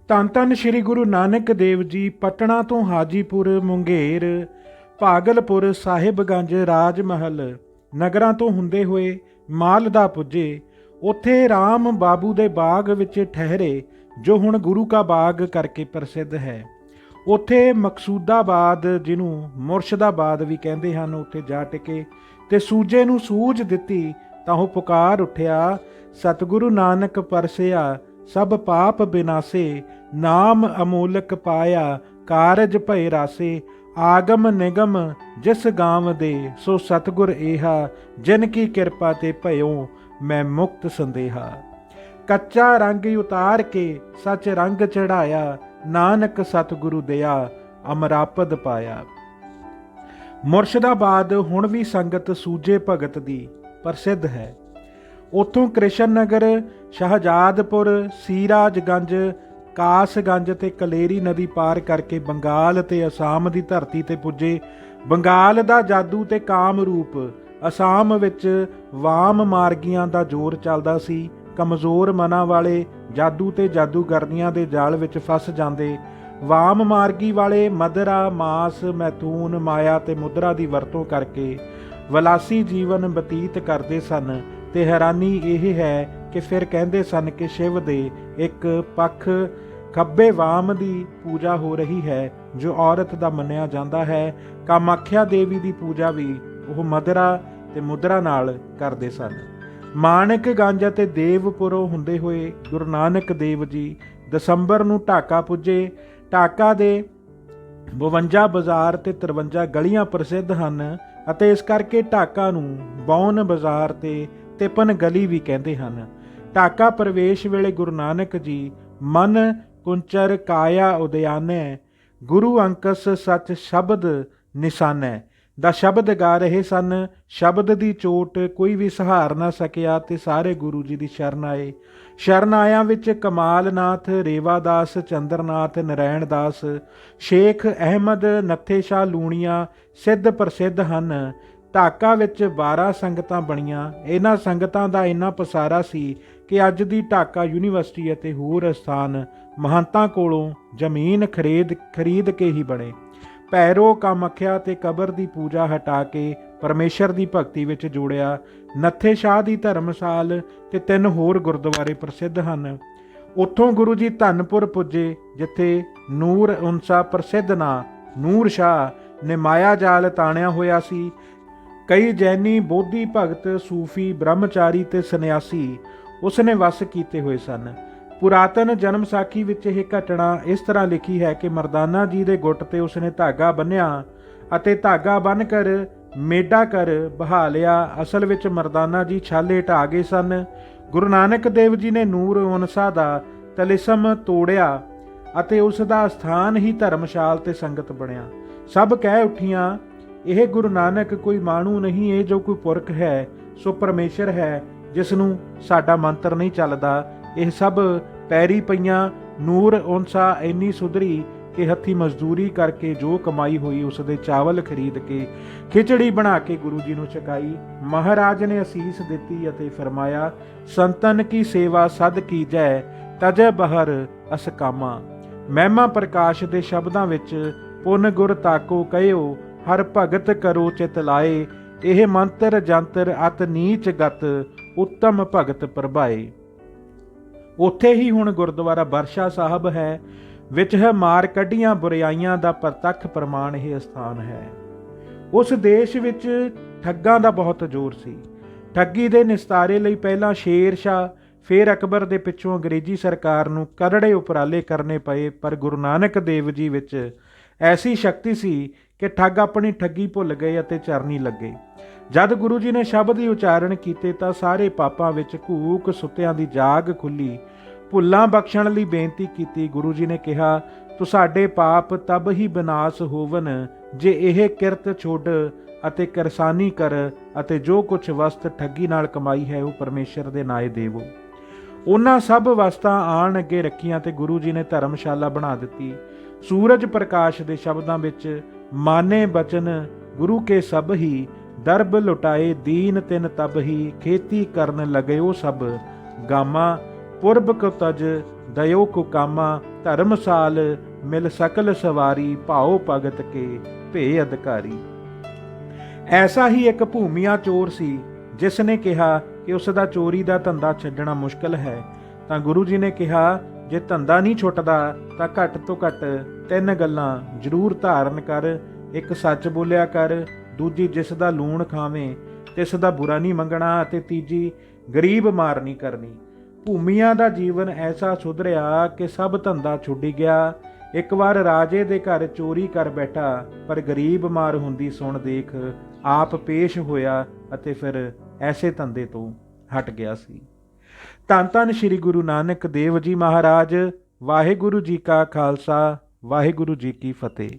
ਧੰਨ ਧੰਨ ਸ੍ਰੀ ਗੁਰੂ ਨਾਨਕ ਦੇਵ ਜੀ ਪਟਨਾ ਤੋਂ ਹਾਜੀਪੁਰ, ਮੁੰਗੇਰ, ਭਾਗਲਪੁਰ, ਸਾਹਿਬਗੰਜ, ਰਾਜ ਮਹਲ ਨਗਰਾਂ ਤੋਂ ਹੁੰਦੇ ਹੋਏ ਮਾਲਦਾ ਪੁੱਜੇ। ਉੱਥੇ ਰਾਮ ਬਾਬੂ ਦੇ ਬਾਗ ਵਿੱਚ ਠਹਿਰੇ, ਜੋ ਹੁਣ ਗੁਰੂ ਕਾ ਬਾਗ ਕਰਕੇ ਪ੍ਰਸਿੱਧ ਹੈ। ਉੱਥੇ ਮਕਸੂਦਾਬਾਦ, ਜਿਹਨੂੰ ਮੁਰਸ਼ਦਾਬਾਦ ਵੀ ਕਹਿੰਦੇ ਹਨ, ਉੱਥੇ ਜਾ ਟਿਕੇ ਤੇ ਸੂਜੇ ਨੂੰ ਸੂਝ ਦਿੱਤੀ ਤਾਂ ਉਹ ਪੁਕਾਰ ਉੱਠਿਆ, ਸਤਿਗੁਰੂ ਨਾਨਕ ਪਰਸਿਆ ਸਭ ਪਾਪ ਬਿਨਾਸੇ, ਨਾਮ ਅਮੋਲਕ ਪਾਇਆ ਕਾਰਜ ਭਏ ਰਾਸੇ। ਆਗਮ ਨਿਗਮ ਜਿਸ ਗਾਮ ਦੇ, ਸੋ ਸਤਿਗੁਰ ਏਹਾ, ਜਿਨ ਕੀ ਕਿਰਪਾ ਤੇ ਭਇਓ ਮੈਂ ਮੁਕਤ ਸੰਦੇਹਾ। ਕੱਚਾ ਰੰਗ ਉਤਾਰ ਕੇ ਸੱਚ ਰੰਗ ਚੜਾਇਆ, ਨਾਨਕ ਸਤਿਗੁਰੂ ਦਿਆ ਅਮਰਾਪਦ ਪਾਇਆ। ਮੁਰਸ਼ਦਾਬਾਦ ਹੁਣ ਵੀ ਸੰਗਤ ਸੂਜੇ ਭਗਤ ਦੀ ਪ੍ਰਸਿੱਧ ਹੈ। ਉੱਥੋਂ ਕ੍ਰਿਸ਼ਨ ਨਗਰ, ਸ਼ਹਜਾਦਪੁਰ, ਸੀਰਾਜਗੰਜ, ਕਾਸਗੰਜ ਤੇ ਕਲੇਰੀ ਨਦੀ ਪਾਰ ਕਰਕੇ ਬੰਗਾਲ ਤੇ ਅਸਾਮ ਦੀ ਧਰਤੀ ਤੇ ਪੁੱਜੇ। ਬੰਗਾਲ ਦਾ ਜਾਦੂ ਤੇ ਕਾਮ ਰੂਪ, ਅਸਾਮ ਵਿੱਚ ਵਾਮ ਮਾਰਗੀਆਂ ਦਾ ਜ਼ੋਰ ਚੱਲਦਾ ਸੀ। ਕਮਜ਼ੋਰ ਮਨਾਂ ਵਾਲੇ ਜਾਦੂ ਤੇ ਜਾਦੂਗਰਨੀਆਂ ਦੇ ਜਾਲ ਵਿੱਚ ਫਸ ਜਾਂਦੇ। ਵਾਮ ਮਾਰਗੀ ਵਾਲੇ ਮਦਰਾ, ਮਾਸ, ਮੈਥੂਨ, ਮਾਇਆ ਤੇ ਮੁਦਰਾ ਦੀ ਵਰਤੋਂ ਕਰਕੇ ਵਿਲਾਸੀ ਜੀਵਨ ਬਤੀਤ ਕਰਦੇ ਸਨ। ਤੇ ਹੈਰਾਨੀ ਇਹ ਹੈ ਕਿ ਫਿਰ ਕਹਿੰਦੇ ਸਨ ਕਿ ਸ਼ਿਵ ਦੇ ਇੱਕ ਪੱਖ ਖੱਬੇ ਵਾਮ ਦੀ ਪੂਜਾ ਹੋ ਰਹੀ ਹੈ, ਜੋ ਔਰਤ ਦਾ ਮੰਨਿਆ ਜਾਂਦਾ ਹੈ। ਕਾਮਾਖਿਆ ਦੇਵੀ ਦੀ ਪੂਜਾ ਵੀ ਉਹ ਮਦਰਾ ਤੇ ਮੁਦਰਾ ਨਾਲ ਕਰਦੇ ਸਨ। ਮਾਣਕਗੰਜ ਅਤੇ ਦੇਵਪੁਰੋਂ ਹੁੰਦੇ ਹੋਏ ਗੁਰੂ ਨਾਨਕ ਦੇਵ ਜੀ ਦਸੰਬਰ ਨੂੰ ਢਾਕਾ ਪੁੱਜੇ। ਢਾਕਾ ਦੇ 52 ਬਾਜ਼ਾਰ ਤੇ 53 ਗਲੀਆਂ ਪ੍ਰਸਿੱਧ ਹਨ ਅਤੇ ਇਸ ਕਰਕੇ ਢਾਕਾ ਨੂੰ ਬੌਨ ਬਾਜ਼ਾਰ ਤੇ ਤਿਪਨ ਗਲੀ ਵੀ ਕਹਿੰਦੇ ਹਨ। ਢਾਕਾ ਪ੍ਰਵੇਸ਼ ਵੇਲੇ ਗੁਰੂ ਨਾਨਕ ਜੀ ਮਨ ਕੁੰਚਰ ਕਾਇਆ ਉਦਿਆਨੈ, ਗੁਰੂ ਅੰਕਸ ਸੱਚ ਸ਼ਬਦ ਨਿਸ਼ਾਨੈ ਦਾ ਸ਼ਬਦ ਗਾ ਰਹੇ ਸਨ। ਸ਼ਬਦ ਦੀ ਚੋਟ ਕੋਈ ਵੀ ਸਹਾਰ ਨਾ ਸਕਿਆ ਤੇ ਸਾਰੇ ਗੁਰੂ ਜੀ ਦੀ ਸ਼ਰਨ ਆਏ। ਸ਼ਰਨ ਆਇਆਂ ਵਿੱਚ ਕਮਾਲਨਾਥ, ਰੇਵਾਦਾਸ, ਚੰਦਰਨਾਥ, ਨਰੈਣ ਦਾਸ, ਸ਼ੇਖ ਅਹਿਮਦ, ਨੱਥੇ ਸ਼ਾਹ ਲੂਣੀਆਂ ਸਿੱਧ ਪ੍ਰਸਿੱਧ ਹਨ। ਢਾਕਾ ਵਿੱਚ 12 ਸੰਗਤਾਂ ਬਣੀਆਂ। ਇਹਨਾਂ ਸੰਗਤਾਂ ਦਾ ਇੰਨਾ ਪਸਾਰਾ ਸੀ ਕਿ ਅੱਜ ਦੀ ਢਾਕਾ ਯੂਨੀਵਰਸਿਟੀ ਅਤੇ ਹੋਰ ਸਥਾਨ ਮਹੰਤਾਂ ਕੋਲੋਂ ਜ਼ਮੀਨ ਖਰੀਦ ਕੇ ਹੀ ਬਣੇ। ਭੈਰੋ, ਕਾਮਖਿਆ ਤੇ ਕਬਰ ਦੀ ਪੂਜਾ ਹਟਾ ਕੇ ਪਰਮੇਸ਼ਰ ਦੀ ਭਗਤੀ ਵਿੱਚ ਜੋੜਿਆ। ਨੱਥੇ ਸ਼ਾਹ ਦੀ ਧਰਮਸਾਲ ਤੇ 3 ਹੋਰ ਗੁਰਦੁਆਰੇ ਪ੍ਰਸਿੱਧ ਹਨ। ਉੱਥੋਂ ਗੁਰੂ ਜੀ ਧੰਨਪੁਰ ਪੁੱਜੇ, ਜਿੱਥੇ ਨੂਰ ਉਨਸਾ ਪ੍ਰਸਿੱਧ ਨਾਂ ਨੂਰ ਸ਼ਾਹ ਨੇ ਮਾਇਆ ਜਾਲ ਤਾਣਿਆ ਹੋਇਆ ਸੀ। ਕਈ ਜੈਨੀ, ਬੋਧੀ ਭਗਤ, ਸੂਫੀ, ਬ੍ਰਹਮਚਾਰੀ ਤੇ ਸੰਨਿਆਸੀ ਉਸਨੇ ਵਸ ਕੀਤੇ ਹੋਏ ਸਨ। ਪੁਰਾਤਨ ਜਨਮ ਸਾਖੀ ਵਿੱਚ ਇਹ ਘਟਨਾ ਇਸ ਤਰ੍ਹਾਂ ਲਿਖੀ ਹੈ ਕਿ ਮਰਦਾਨਾ ਜੀ ਦੇ ਗੁੱਟ ਤੇ ਉਸਨੇ ਧਾਗਾ ਬੰਨਿਆ ਅਤੇ ਧਾਗਾ ਬੰਨ ਕਰ ਮੇਡਾ ਕਰ ਬਹਾ ਲਿਆ। ਅਸਲ ਵਿੱਚ ਮਰਦਾਨਾ ਜੀ ਛਾਲੇ ਢਾ ਗਏ ਸਨ। ਗੁਰੂ ਨਾਨਕ ਦੇਵ ਜੀ ਨੇ ਨੂਰ ਉਨਸਾ ਦਾ ਤਲਿਸਮ ਤੋੜਿਆ ਅਤੇ ਉਸ ਦਾ ਸਥਾਨ ਹੀ ਧਰਮਸ਼ਾਲ ਤੇ ਸੰਗਤ ਬਣਿਆ। ਸਭ ਕਹਿ ਉੱਠੀਆਂ, ਇਹ ਗੁਰੂ ਨਾਨਕ ਕੋਈ ਮਾਣੂ ਨਹੀਂ, ਇਹ ਜੋ ਕੋਈ ਪੁਰਖ ਹੈ ਸੋ ਪਰਮੇਸ਼ਰ ਹੈ, ਜਿਸ ਨੂੰ ਸਾਡਾ ਮੰਤਰ ਨਹੀਂ ਚੱਲਦਾ। ਇਹ ਸਭ ਪੈਰੀ ਪਈਆਂ। ਨੂਰ ਉਨਸਾ ਇੰਨੀ ਸੁਧਰੀ ਕਿ ਹੱਥੀ ਮਜ਼ਦੂਰੀ ਕਰਕੇ ਜੋ ਕਮਾਈ ਹੋਈ ਉਸ ਦੇ ਚਾਵਲ ਖਰੀਦ ਕੇ ਖਿਚੜੀ ਬਣਾ ਕੇ ਗੁਰੂ ਜੀ ਨੂੰ ਛਕਾਈ। ਮਹਾਰਾਜ ਨੇ ਅਸੀਸ ਦਿੱਤੀ ਅਤੇ ਫਰਮਾਇਆ, ਸੰਤਨ ਕੀ ਸੇਵਾ ਸਦ ਕੀਜੈ, ਤਜੈ ਬਹਰ ਅਸ ਕਾਮਾ। ਮਹਿਮਾ ਪ੍ਰਕਾਸ਼ ਦੇ ਸ਼ਬਦਾਂ ਵਿੱਚ ਪੁੰਨ ਗੁਰ ਤਾਕੋ ਕਹਿਓ, ਹਰ ਭਗਤ ਕਰੋ ਚਿਤ ਲਾਏ। ਇਹ ਮੰਤਰ ਜੰਤਰ ਅਤ ਨੀਚ ਗਤ, ਉੱਤਮ ਭਗਤ ਪ੍ਰਭਾਏ। ਉੱਥੇ ਹੀ ਹੁਣ ਗੁਰਦੁਆਰਾ ਬਰਸ਼ਾ ਸਾਹਿਬ ਹੈ, ਵਿੱਚ ਹੈ ਮਾਰ ਕੱਢੀਆਂ ਬੁਰਾਈਆਂ ਦਾ ਪ੍ਰਤੱਖ ਪ੍ਰਮਾਣ ਇਹ ਸਥਾਨ ਹੈ। ਉਸ ਦੇਸ਼ ਵਿੱਚ ਠੱਗਾਂ ਦਾ ਬਹੁਤ ਜ਼ੋਰ ਸੀ। ਠੱਗੀ ਦੇ ਨਿਸਤਾਰੇ ਲਈ ਪਹਿਲਾਂ ਸ਼ੇਰ ਸ਼ਾਹ, ਫਿਰ ਅਕਬਰ ਦੇ ਪਿੱਛੋਂ ਅੰਗਰੇਜ਼ੀ ਸਰਕਾਰ ਨੂੰ ਕਰੜੇ ਉਪਰਾਲੇ ਕਰਨੇ ਪਏ, ਪਰ ਗੁਰੂ ਨਾਨਕ ਦੇਵ ਜੀ ਵਿੱਚ ਐਸੀ ਸ਼ਕਤੀ ਸੀ ਕਿ ਠੱਗ ਆਪਣੀ ਠੱਗੀ ਭੁੱਲ ਗਏ ਅਤੇ ਚਰਨੀ ਲੱਗੇ। ਜਦ ਗੁਰੂ ਜੀ ਨੇ ਸ਼ਬਦ ਹੀ ਉਚਾਰਨ ਕੀਤੇ ਤਾਂ ਸਾਰੇ ਪਾਪਾਂ ਵਿੱਚ ਘੂਕ ਸੁੱਤਿਆਂ ਦੀ ਜਾਗ ਖੁੱਲੀ। ਭੁੱਲਾਂ ਬਖਸ਼ਣ ਲਈ ਬੇਨਤੀ ਕੀਤੀ। ਗੁਰੂ ਜੀ ਨੇ ਕਿਹਾ, ਤੁਹਾਡੇ ਪਾਪ ਤਬ ਹੀ ਵਿਨਾਸ਼ ਹੋਵਨ ਜੇ ਇਹ ਕਿਰਤ ਛੋੜ ਅਤੇ ਕਰਸਾਨੀ ਕਰ ਅਤੇ ਜੋ ਕੁਛ ਵਸਤ ਠੱਗੀ ਨਾਲ ਕਮਾਈ ਹੈ ਉਹ ਪਰਮੇਸ਼ਰ ਦੇ ਨਾਏ ਦੇਵੋ। ਉਹਨਾਂ ਸਭ ਵਸਤਾਂ ਆਣ ਅੱਗੇ ਰੱਖੀਆਂ ਤੇ ਗੁਰੂ ਜੀ ਨੇ ਧਰਮਸ਼ਾਲਾ ਬਣਾ ਦਿੱਤੀ। ਸੂਰਜ ਪ੍ਰਕਾਸ਼ ਦੇ ਸ਼ਬਦਾਂ ਵਿੱਚ ਮਾਨੇ ਬਚਨ ਗੁਰੂ ਕੇ ਸਭ ਹੀ, ਦਰਬ ਲੁਟਾਏ ਦੀਨ ਤਿਨ ਤਬ ਹੀ, ਖੇਤੀ ਕਰਨ ਲਗਿਓ ਸਭ ਗਾਮਾ, ਪੁਰਬ ਕੋ ਤਜ ਦਇਓ ਕੋ ਕਾਮਾ, ਧਰਮਸਾਲ ਮਿਲ ਸਕਲ ਸਵਾਰੀ, ਭਾਉ ਭਗਤ ਕੇ ਭੇ ਅਧਿਕਾਰੀ। ਐਸਾ ਹੀ ਇੱਕ ਭੂਮੀਆ ਚੋਰ ਸੀ ਜਿਸ ਨੇ ਕਿਹਾ ਕਿ ਉਸ ਦਾ ਚੋਰੀ ਦਾ ਧੰਦਾ ਛੱਡਣਾ ਮੁਸ਼ਕਲ ਹੈ। ਤਾਂ ਗੁਰੂ ਜੀ ਨੇ ਕਿਹਾ, ਜੇ ਧੰਦਾ ਨਹੀਂ ਛੁੱਟਦਾ ਤਾਂ ਘੱਟ ਤੋਂ ਘੱਟ 3 ਗੱਲਾਂ ਜ਼ਰੂਰ ਧਾਰਨ ਕਰ। ਇੱਕ, ਸੱਚ ਬੋਲਿਆ ਕਰ। ਦੂਜੀ, ਜਿਸ ਦਾ ਲੂਣ ਖਾਵੇਂ ਤਿਸ ਦਾ ਬੁਰਾ ਨਹੀਂ ਮੰਗਣਾ। ਅਤੇ ਤੀਜੀ, ਗਰੀਬ ਮਾਰ ਨਹੀਂ ਕਰਨੀ। ਭੂਮੀਆ ਦਾ ਜੀਵਨ ਐਸਾ ਸੁਧਰਿਆ ਕਿ ਸਭ ਧੰਦਾ ਛੁੱਟੀ ਗਿਆ। ਇੱਕ ਵਾਰ ਰਾਜੇ ਦੇ ਘਰ ਚੋਰੀ ਕਰ ਬੈਠਾ, ਪਰ ਗਰੀਬ ਮਾਰ ਹੁੰਦੀ ਸੁਣ ਦੇਖ ਆਪ ਪੇਸ਼ ਹੋਇਆ ਅਤੇ ਫਿਰ ਐਸੇ ਧੰਦੇ ਤੋਂ ਹਟ ਗਿਆ ਸੀ। ਧੰਨ ਧੰਨ ਸ੍ਰੀ ਗੁਰੂ ਨਾਨਕ ਦੇਵ ਜੀ ਮਹਾਰਾਜ। ਵਾਹਿਗੁਰੂ ਜੀ ਕਾ ਖਾਲਸਾ, ਵਾਹਿਗੁਰੂ ਜੀ ਕੀ ਫਤਿਹ।